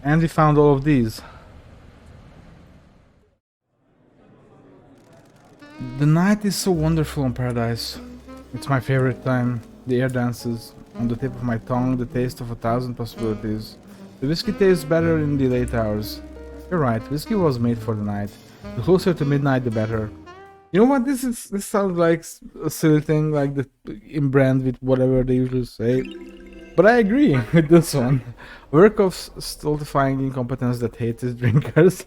And we found all of these. The night is so wonderful in paradise. It's my favorite time. The air dances on the tip of my tongue, the taste of 1,000 possibilities. The whiskey tastes better in the late hours. You're right, whiskey was made for the night. The closer to midnight, the better. You know what? This sounds like a silly thing, like the in brand with whatever they usually say. But I agree with this one. Work of stultifying incompetence that hates his drinkers.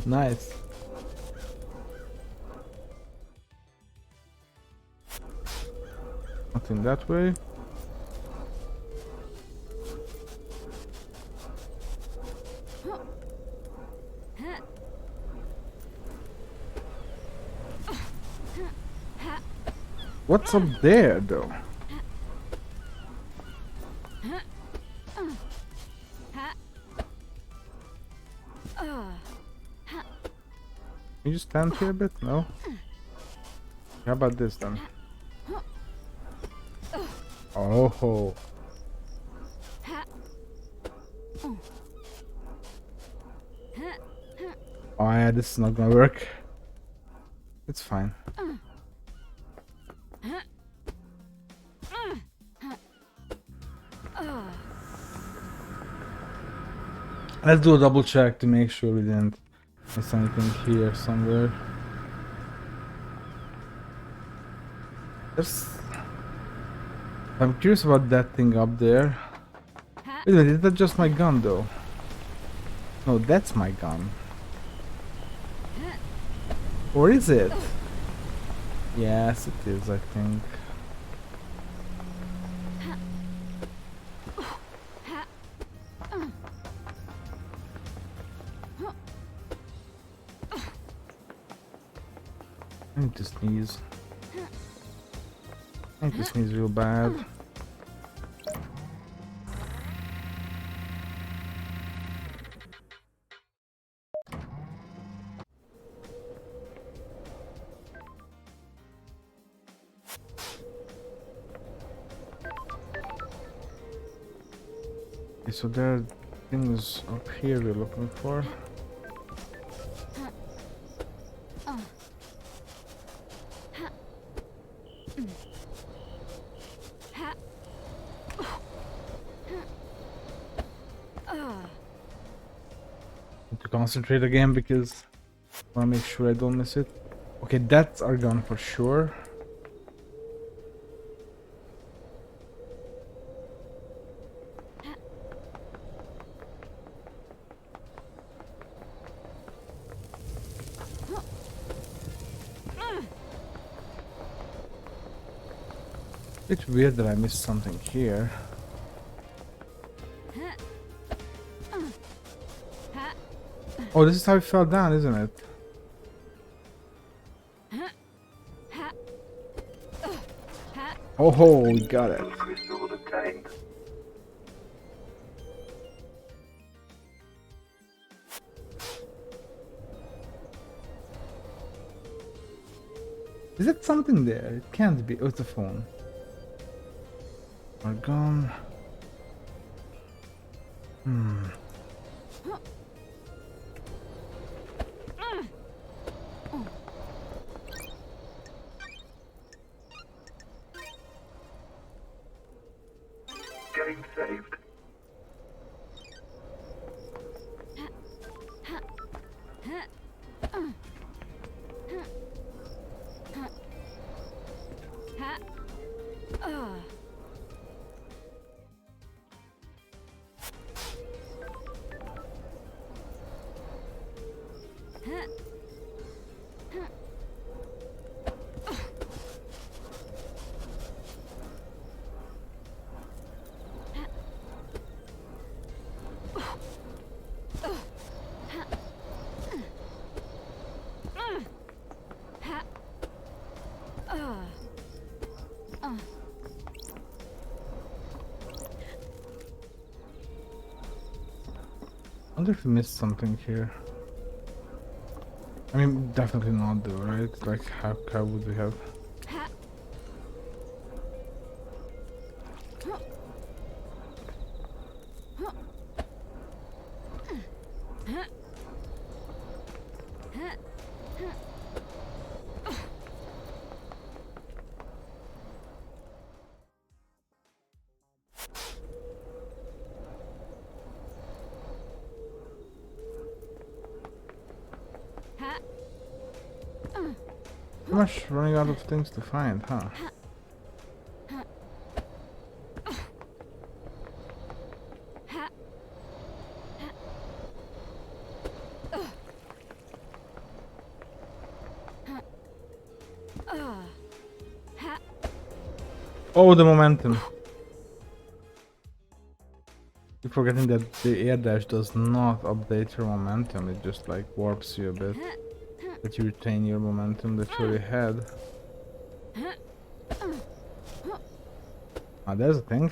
Nice. Nothing that way. What's up there, though? Can you just stand here a bit? No? How about this then? Oh. Oh yeah, this is not gonna work. It's fine. Let's do a double check to make sure we didn't miss anything here somewhere. I'm curious about that thing up there. Wait a minute, is that just my gun though? No, that's my gun. Or is it? Yes, it is, I think. I need to sneeze. I need to sneeze real bad. Okay, so there are things up here we're looking for. Need to concentrate again because I want to make sure I don't miss it. Okay, that's our gun for sure. It's weird that I missed something here. Oh, this is how it fell down, isn't it? Oh, we got it. Is it something there? It can't be. Oh, it's a phone. Our gun. Getting saved. I wonder if we missed something here. I mean, definitely not though, right? Like, how would we have? Pretty much running out of things to find, huh? Oh, the momentum. You're forgetting that the air dash does not update your momentum, it just like warps you a bit. But you retain your momentum that you already had. Ah, there's a thing.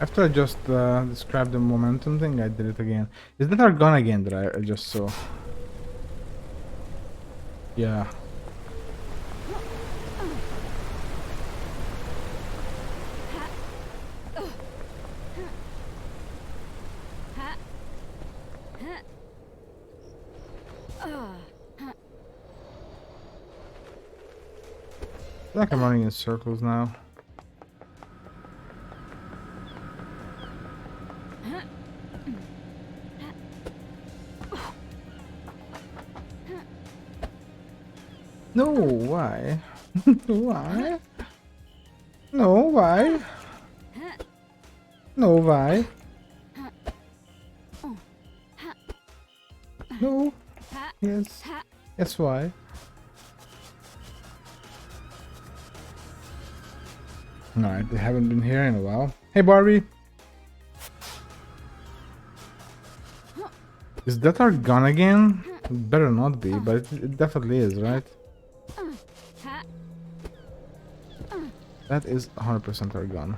After I just described the momentum thing, I did it again. Is that our gun again that I just saw? Yeah. I feel like I'm running in circles now. No, why? Why? No, why? No, why? No. Yes. Yes, why? Alright, they haven't been here in a while. Hey, Barbie! Is that our gun again? It better not be, but it definitely is, right? That is 100% our gun.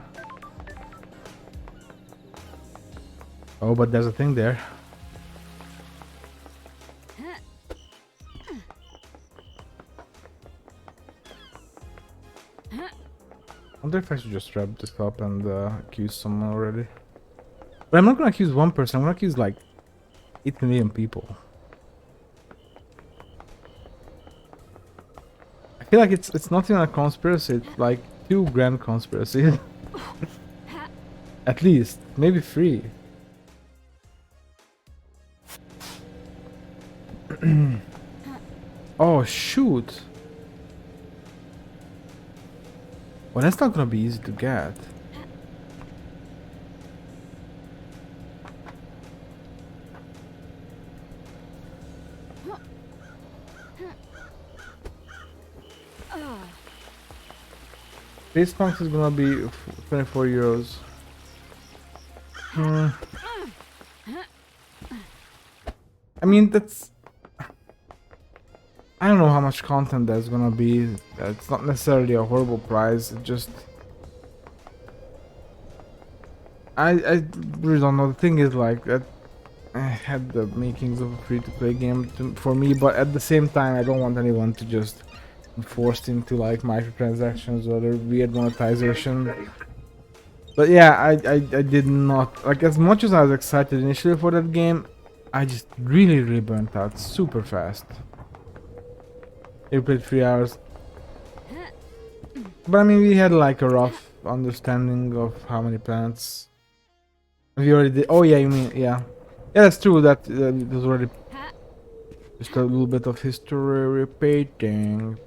Oh, but there's a thing there. I wonder if I should just wrap this up and accuse someone already. But I'm not gonna accuse one person, I'm gonna accuse like 8 million people. I feel like it's not even a conspiracy, it's like 2 grand conspiracies. At least, maybe 3. Oh shoot! Well, that's not gonna be easy to get. Face punks is gonna be 24 euros. I mean, that's... I don't know how much content there's gonna be. It's not necessarily a horrible price, it just... I really don't know. The thing is, like, that I had the makings of a free-to-play game for me, but at the same time, I don't want anyone to just be forced into, like, microtransactions or other weird monetization. But yeah, I did not... Like, as much as I was excited initially for that game, I just really burnt out super fast. We played 3 hours. But I mean, we had like a rough understanding of how many planets. We already did. Oh yeah, you mean, yeah. Yeah, that's true, that it was already just a little bit of history repeating.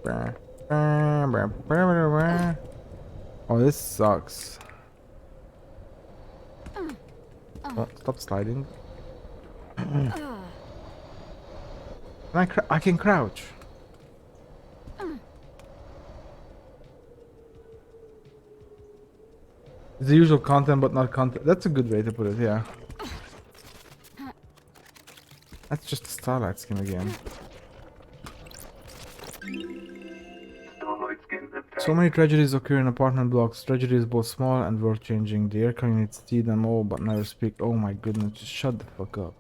Oh, this sucks. Oh, stop sliding. I can crouch. It's the usual content, but not content. That's a good way to put it, yeah. That's just a Starlight skin again. So many tragedies occur in apartment blocks. Tragedies both small and world-changing. The air units see them all but never speak. Oh my goodness, just shut the fuck up.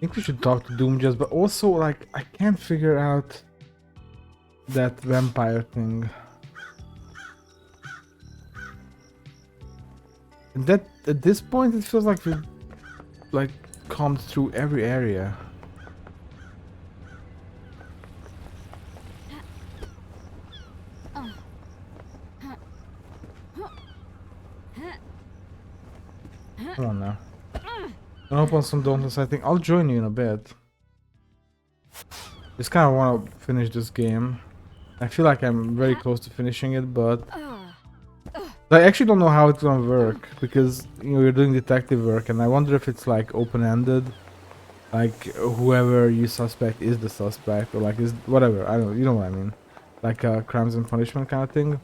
I think we should talk to Doom just, but also like I can't figure out that vampire thing. And that at this point it feels like we've like combed through every area. Come on now. Don't open some dauntless, I think. I'll join you in a bit. Just kind of want to finish this game. I feel like I'm very close to finishing it, but I actually don't know how it's gonna work because you know you're doing detective work, and I wonder if it's like open-ended, like whoever you suspect is the suspect, or like is whatever. I don't, you know what I mean, like a crimes and punishment kind of thing,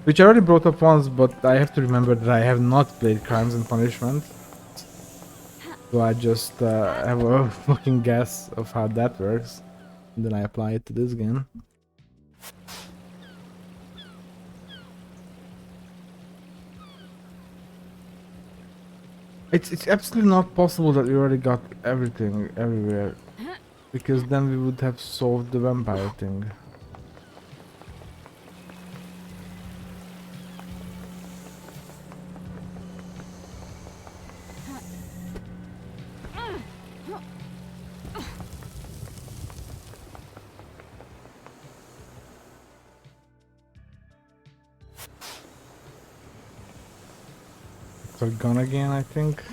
which I already brought up once, but I have to remember that I have not played crimes and punishment, so I just have a fucking guess of how that works, and then I apply it to this game. It's absolutely not possible that we already got everything everywhere, because then we would have solved the vampire thing. It's gone again, I think.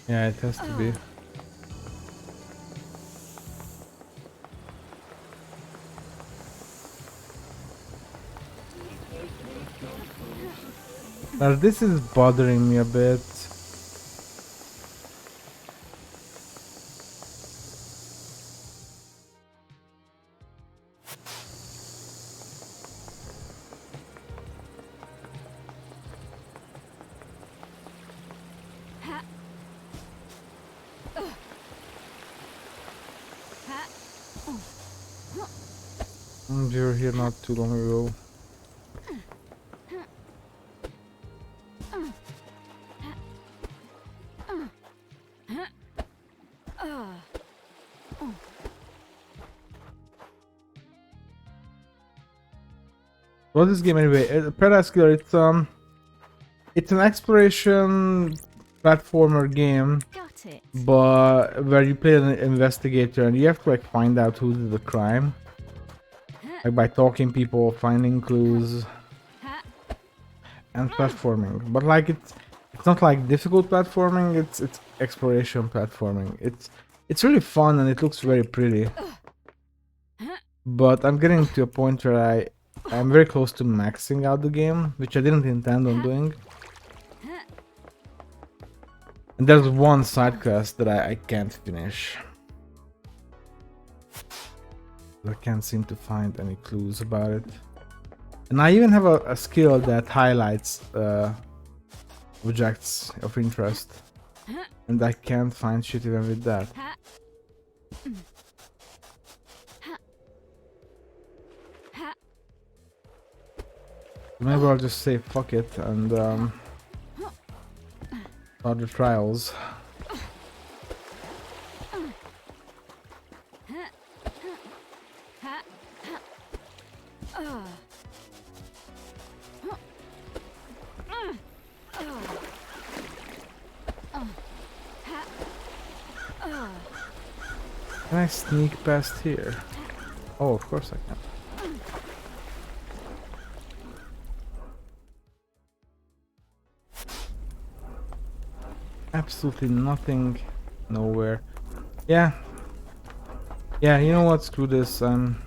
Yeah, it has to be. Now this is bothering me a bit. We were here not too long ago. What's this game anyway? Paradise Killer. It's an exploration platformer game, but where you play an investigator and you have to like find out who did the crime, like by talking people, finding clues, and platforming. But like it's not like difficult platforming. It's exploration platforming. It's really fun and it looks very pretty. But I'm getting to a point where I'm very close to maxing out the game, which I didn't intend on doing. And there's one side quest that I can't finish. I can't seem to find any clues about it. And I even have a skill that highlights objects of interest. And I can't find shit even with that. Maybe I'll just say fuck it and start the trials. Can I sneak past here? Oh, of course I can. Absolutely nothing, nowhere. Yeah, you know what? Screw this. I'm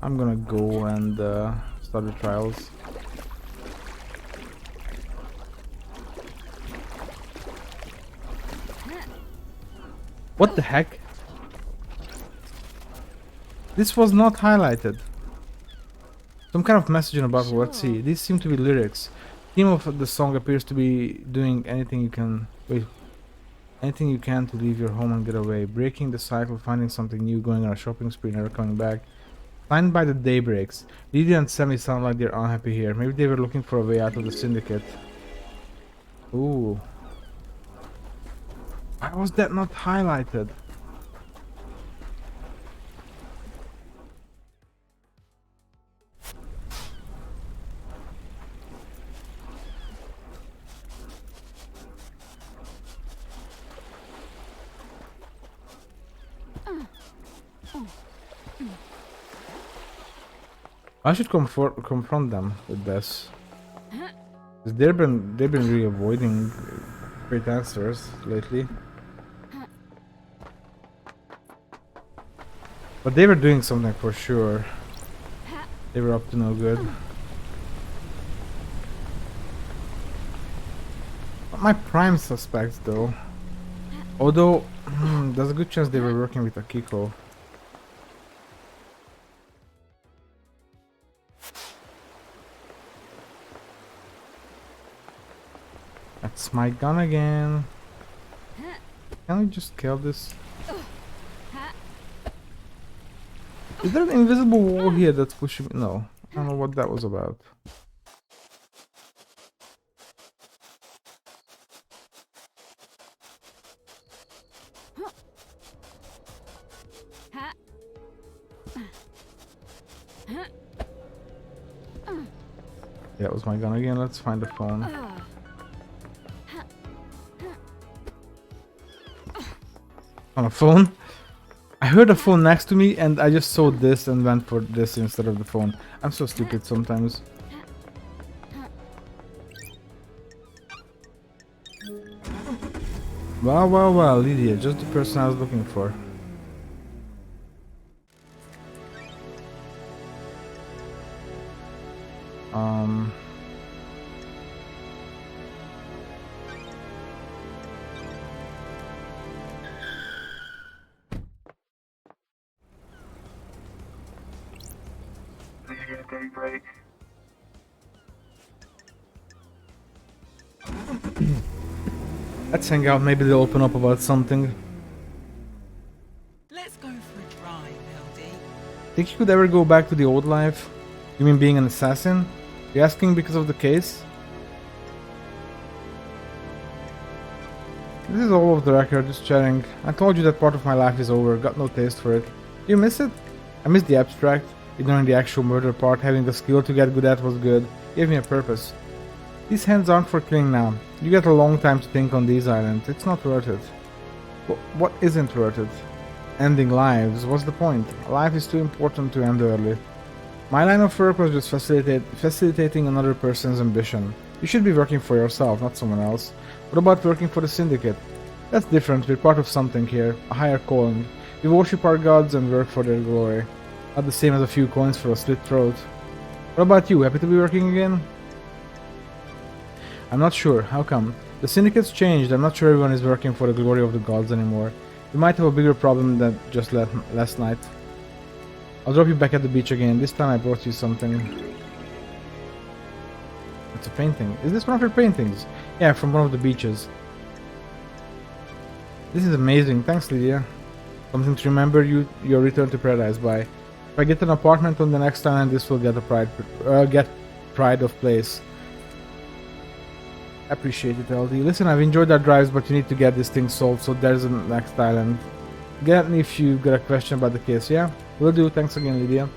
gonna go and start the trials. What the heck? This was not highlighted. Some kind of message in a bottle. Let's see. These seem to be lyrics. Theme of the song appears to be doing anything you can. Wait. Anything you can to leave your home and get away. Breaking the cycle, finding something new, going on a shopping spree, never coming back. Find by the daybreaks. Lydia and Sammy sound like they're unhappy here. Maybe they were looking for a way out of the syndicate. Ooh. Why was that not highlighted? I should confront them with this. 'Cause they've been really avoiding great answers lately. But they were doing something for sure. They were up to no good. Not my prime suspects though. Although, there's a good chance they were working with Akiko. That's my gun again. Can we just kill this? Is there an invisible wall here that's pushing me? No. I don't know what that was about. Yeah, it was my gun again. Let's find the phone. On a phone? I heard a phone next to me and I just saw this and went for this instead of the phone. I'm so stupid sometimes. Well, Lydia, just the person I was looking for. Break. Let's hang out, maybe they'll open up about something. Let's go for a drive, LD. Think you could ever go back to the old life? You mean being an assassin? You asking because of the case? This is all off the record, just chatting. I told you that part of my life is over, got no taste for it. You miss it? I miss the abstract. Ignoring the actual murder part, having the skill to get good at was good. Gave me a purpose. These hands aren't for killing now. You get a long time to think on these islands. It's not worth it. What isn't worth it? Ending lives. What's the point? Life is too important to end early. My line of work was just facilitating another person's ambition. You should be working for yourself, not someone else. What about working for the Syndicate? That's different. We're part of something here. A higher calling. We worship our gods and work for their glory. Not the same as a few coins for a slit throat. What about you? Happy to be working again? I'm not sure. How come? The Syndicate's changed. I'm not sure everyone is working for the glory of the gods anymore. We might have a bigger problem than just last night. I'll drop you back at the beach again. This time I brought you something. It's a painting. Is this one of your paintings? Yeah, from one of the beaches. This is amazing. Thanks, Lydia. Something to remember your return to paradise by. If I get an apartment on the next island, this will get a pride of place. Appreciate it, LD. Listen, I've enjoyed our drives, but you need to get this thing solved, so there's a next island. Get me if you got a question about the case, yeah? Will do. Thanks again, Lydia.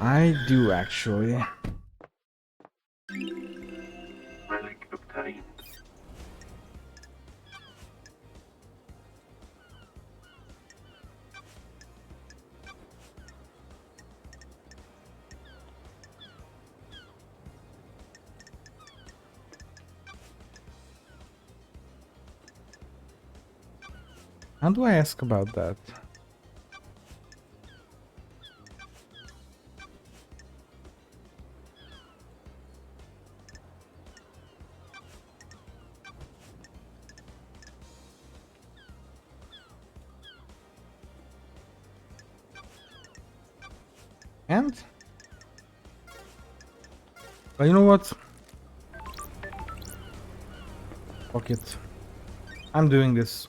I do, actually. Relic obtained. How do I ask about that? And? But you know what? Fuck it. I'm doing this.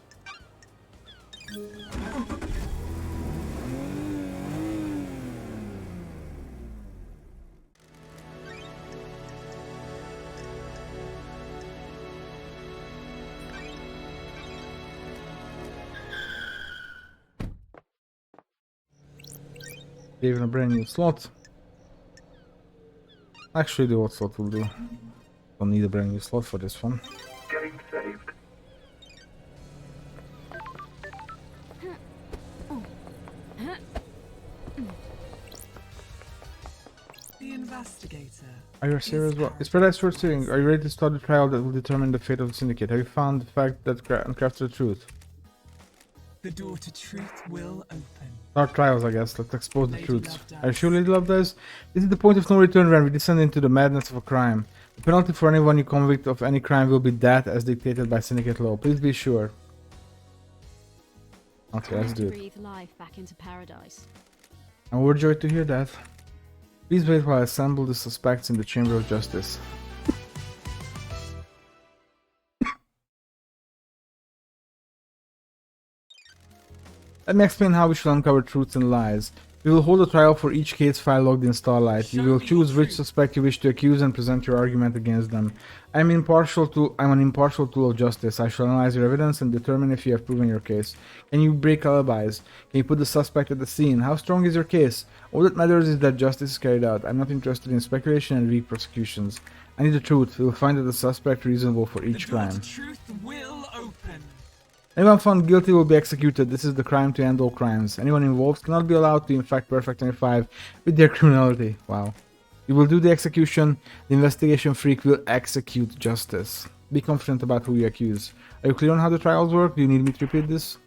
Gave him a brand new slot. Actually, the old slot will do. Don't need a brand new slot for this one. Getting saved. The investigator. Are you serious? What is Paradise worth seeing? Are you ready to start the trial that will determine the fate of the Syndicate? Have you found the fact that uncrafted the truth? The door to truth will open. Start trials, I guess. Let's expose the Lady truths. Love Are you Dice. sure, Lady Love Dice? This is the point of no return when we descend into the madness of a crime. The penalty for anyone you convict of any crime will be death as dictated by Syndicate law. Please be sure. Okay, let's Time do to it. breathe life back into paradise. I'm overjoyed to hear that. Please wait while I assemble the suspects in the Chamber of Justice. Let me explain how we should uncover truths and lies. We will hold a trial for each case file logged in Starlight. You will choose which suspect you wish to accuse and present your argument against them. I'm an impartial tool of justice. I shall analyze your evidence and determine if you have proven your case. Can you break alibis? Can you put the suspect at the scene? How strong is your case? All that matters is that justice is carried out. I'm not interested in speculation and weak prosecutions. I need the truth. We will find that the suspect reasonable for each The door crime. to truth will open. Anyone found guilty will be executed. This is the crime to end all crimes. Anyone involved cannot be allowed to infect Perfect 25 with their criminality. Wow. You will do the execution. The investigation freak will execute justice. Be confident about who you accuse. Are you clear on how the trials work? Do you need me to repeat this?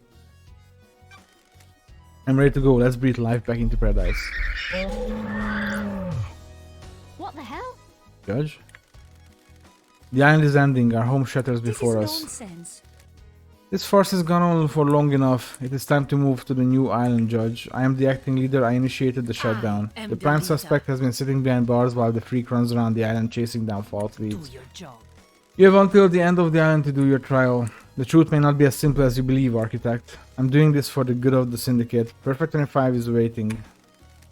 I'm ready to go. Let's breathe life back into paradise. What the hell? Judge? The island is ending. Our home shatters before us. Nonsense. This farce has gone on for long enough. It is time to move to the new island, Judge. I am the acting leader. I initiated the shutdown. am The the prime leader. suspect has been sitting behind bars while the freak runs around the island chasing down false Do leads. your job. You have until the end of the island to do your trial. The truth may not be as simple as you believe, Architect. I'm doing this for the good of the Syndicate. Perfect 25 is waiting.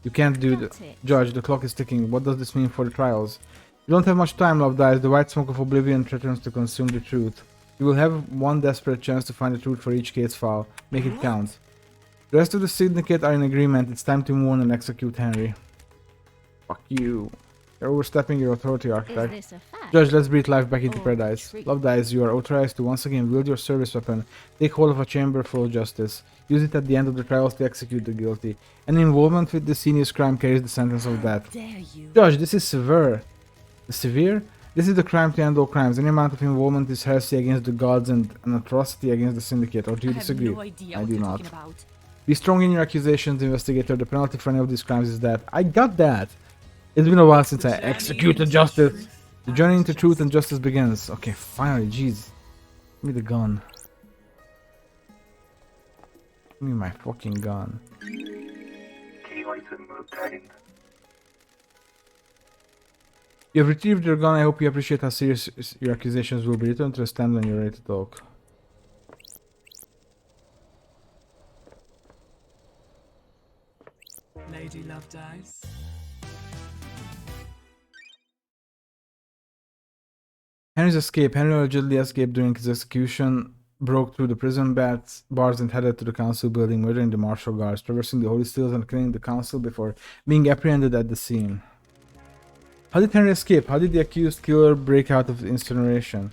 You can't do Got that. it. Judge, the clock is ticking. What does this mean for the trials? You don't have much time, Love Dies. The white smoke of oblivion threatens to consume the truth. You will have one desperate chance to find the truth for each case file. Make it count. The rest of the Syndicate are in agreement. It's time to move on and execute Henry. Fuck you. You're overstepping your authority, Is Architect. this a fact? Judge, let's breathe life back into Or paradise. treat- Love Dies, you are authorized to once again wield your service weapon. Take hold of a chamber full of justice. Use it at the end of the trials to execute the guilty. Any involvement with this heinous crime carries the sentence of death. Dare you? Judge, this is severe. Severe? This is the crime to end all crimes. Any amount of involvement is heresy against the gods and an atrocity against the Syndicate. Or do you disagree? idea I do not. about. Be strong in your accusations, investigator. The penalty for any of these crimes is death. I got that. It's been a while since I The journey executed into justice. truth The journey and into truth and justice begins. Okay, finally, jeez. Give me the gun. Give me my fucking gun. Key item obtained. You have retrieved your gun. I hope you appreciate how serious your accusations will be. Return to the stand when you're ready to talk. Lady Love Dice. Henry's escape. Henry allegedly escaped during his execution, broke through the prison bars and headed to the council building, murdering the martial guards, traversing the holy seals and killing the council before being apprehended at the scene. How did Henry escape? How did the accused killer break out of incineration?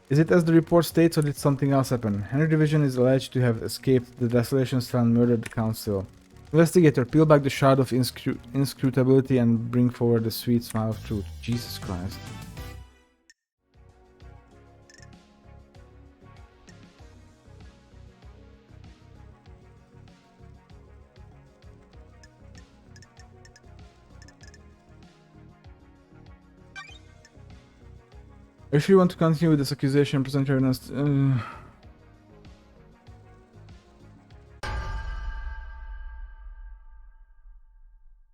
Is it as the report states, or did something else happen? Henry Division is alleged to have escaped the desolation cell and murdered the council. Investigator, peel back the shroud of inscrutability and bring forward the sweet smile of truth. Jesus Christ. If you want to continue with this accusation, present your evidence.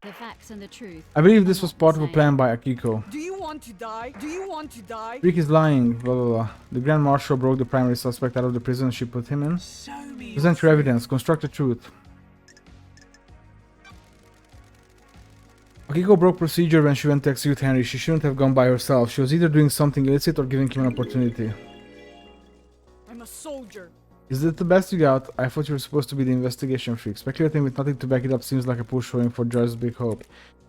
The facts and the truth. I believe are this was not part the of a same. plan by Akiko. Do you want to die? Do you want to die? Freak is lying, blah blah blah. The Grand Marshal broke the primary suspect out of the prison she put him in. Show me. Present your evidence, construct the truth. Akiko broke procedure when she went to execute Henry. She shouldn't have gone by herself. She was either doing something illicit or giving him an opportunity. I'm a soldier. Is it the best you got? I thought you were supposed to be the investigation freak. Speculating with nothing to back it up seems like a push showing for Joyce's big hope.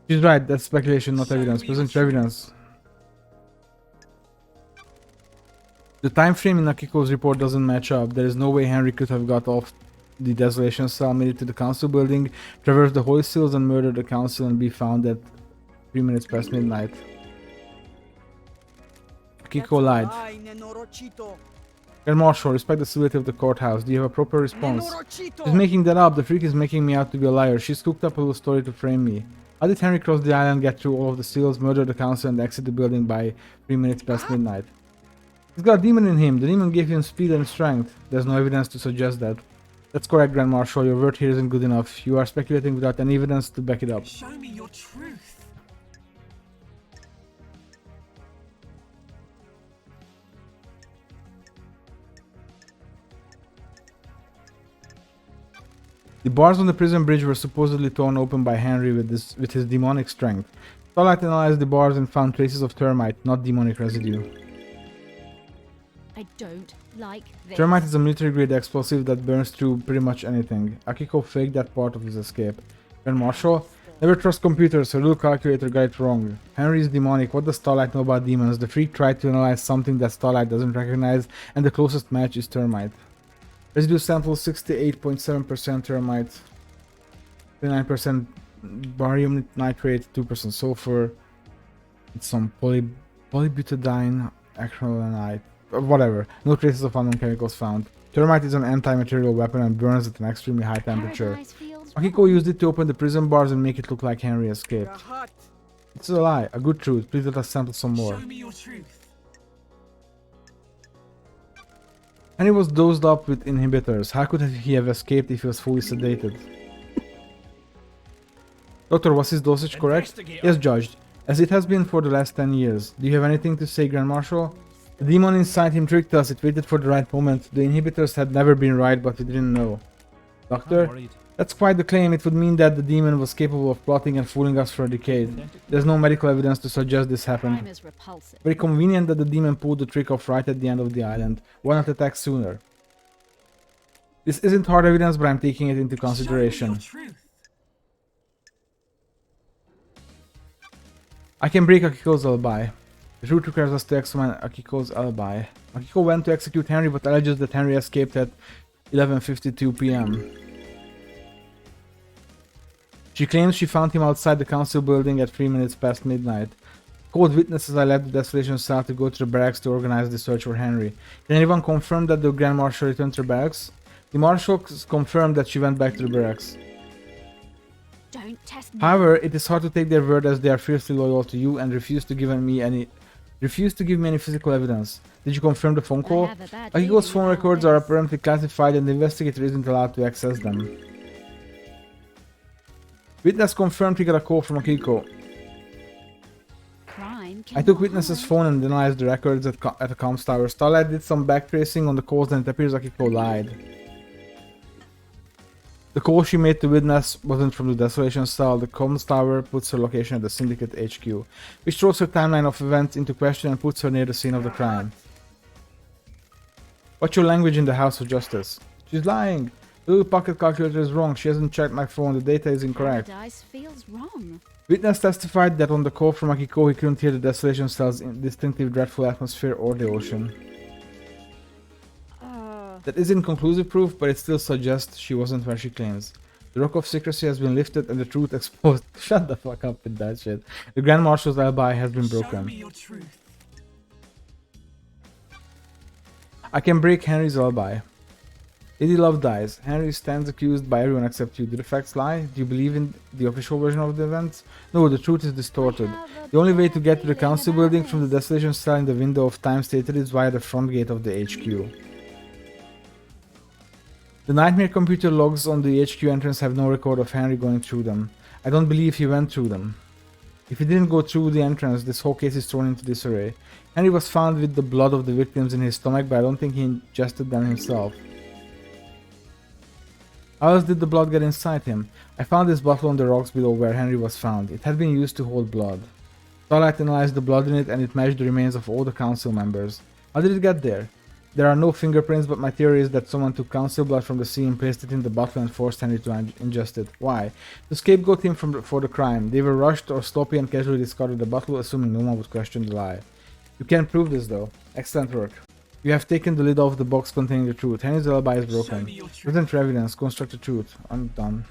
She's right, that's speculation, not Show evidence. me your Present truth. evidence. The time frame in Akiko's report doesn't match up. There is no way Henry could have got off the desolation cell, made it to the council building, traversed the holy seals and murdered the council and be found at 3 minutes past midnight. Akiko lied. Lie, Nenorochito. Grand Marshal, respect the civility of the courthouse. Do you have a proper response? She's Nenorochito. making that up. The freak is making me out to be a liar. She's cooked up a little story to frame me. How did Henry cross the island, get through all of the seals, murder the council, and exit the building by 3 minutes past midnight? He's got a demon in him. The demon gave him speed and strength. There's no evidence to suggest that. That's correct, Grand Marshal. Your word here isn't good enough. You are speculating without any evidence to back it up. Show me your truth. The bars on the prison bridge were supposedly torn open by Henry with his demonic strength. Starlight analyzed the bars and found traces of termite, not demonic residue. I don't like this. Termite is a military-grade explosive that burns through pretty much anything. Akiko faked that part of his escape. Grand Marshal, never trust computers, her little calculator got it wrong. Henry is demonic, what does Starlight know about demons? The freak tried to analyze something that Starlight doesn't recognize, and the closest match is termite. Residue sample 68.7% termite, 29% barium nitrate, 2% sulfur, it's some polybutadiene, acrylamide, whatever. No traces of unknown chemicals found. Termite is an anti-material weapon and burns at an extremely high temperature. Paradise feels Akiko used it to open the prison bars and make it look like Henry escaped. Rahat. It's a lie, a good truth. Please let us sample some more. Show me your truth. Henry was dosed up with inhibitors. How could he have escaped if he was fully sedated? Doctor, was his dosage correct? Yes, Judge. As it has been for the last 10 years. Do you have anything to say, Grand Marshal? The demon inside him tricked us. It waited for the right moment. The inhibitors had never been right, but we didn't know. Doctor? That's quite the claim. It would mean that the demon was capable of plotting and fooling us for a decade. There's no medical evidence to suggest this crime happened. is repulsive. Very convenient that the demon pulled the trick off right at the end of the island. Why not attack sooner? This isn't hard evidence, but I'm taking it into Show me consideration. your truth. I can break Akiko's alibi. The truth requires us to examine Akiko's alibi. Akiko went to execute Henry, but alleges that Henry escaped at 11:52 p.m. She claims she found him outside the council building at 3 minutes past midnight. Called witnesses, I left the desolation cell to go to the barracks to organize the search for Henry. Can anyone confirm that the Grand Marshal returned to the barracks? The Marshals confirmed that she went back to the barracks. Don't test me. However, it is hard to take their word as they are fiercely loyal to you and refuse to give me any physical evidence. Did you confirm the phone call? have a bad Akiko's feeling phone about records are this. apparently classified and the investigator isn't allowed to access them. Witness confirmed he got a call from Akiko. Crime I took witness's phone and analyzed the records at the comms tower. Starlight did some backtracing on the calls and it appears Akiko lied. The call she made to witness wasn't from the desolation cell. The comms tower puts her location at the Syndicate HQ, which throws her timeline of events into question and puts her near the scene of the crime. What's your language in the House of Justice? She's lying! The little pocket calculator is wrong. She hasn't checked my phone. The data is incorrect. Paradise feels wrong. Witness testified that on the call from Akiko he couldn't hear the desolation cell's distinctive dreadful atmosphere or the ocean. That isn't conclusive proof, but it still suggests she wasn't where she claims. The rock of secrecy has been lifted and the truth exposed. Shut the fuck up with that shit. The Grand Marshal's alibi has been Show broken. me your truth. I can break Henry's alibi. Lady Love dies. Henry stands accused by everyone except you. Do the facts lie? Do you believe in the official version of the events? No, the truth is distorted. The only way to get to the council building from the desolation cell in the window of time stated is via the front gate of the HQ. The nightmare computer logs on the HQ entrance have no record of Henry going through them. I don't believe he went through them. If he didn't go through the entrance, this whole case is thrown into disarray. Henry was found with the blood of the victims in his stomach, but I don't think he ingested them himself. How else did the blood get inside him? I found this bottle on the rocks below where Henry was found. It had been used to hold blood. Starlight analyzed the blood in it and it matched the remains of all the council members. How did it get there? There are no fingerprints, but my theory is that someone took council blood from the scene, placed it in the bottle and forced Henry to ingest it. Why? To scapegoat him for the crime. They were rushed or sloppy and casually discarded the bottle, assuming no one would question the lie. You can't prove this though. Excellent work. You have taken the lid off the box containing the truth. Henry's alibi is Show broken. me your truth. Present evidence, construct the truth. I'm done.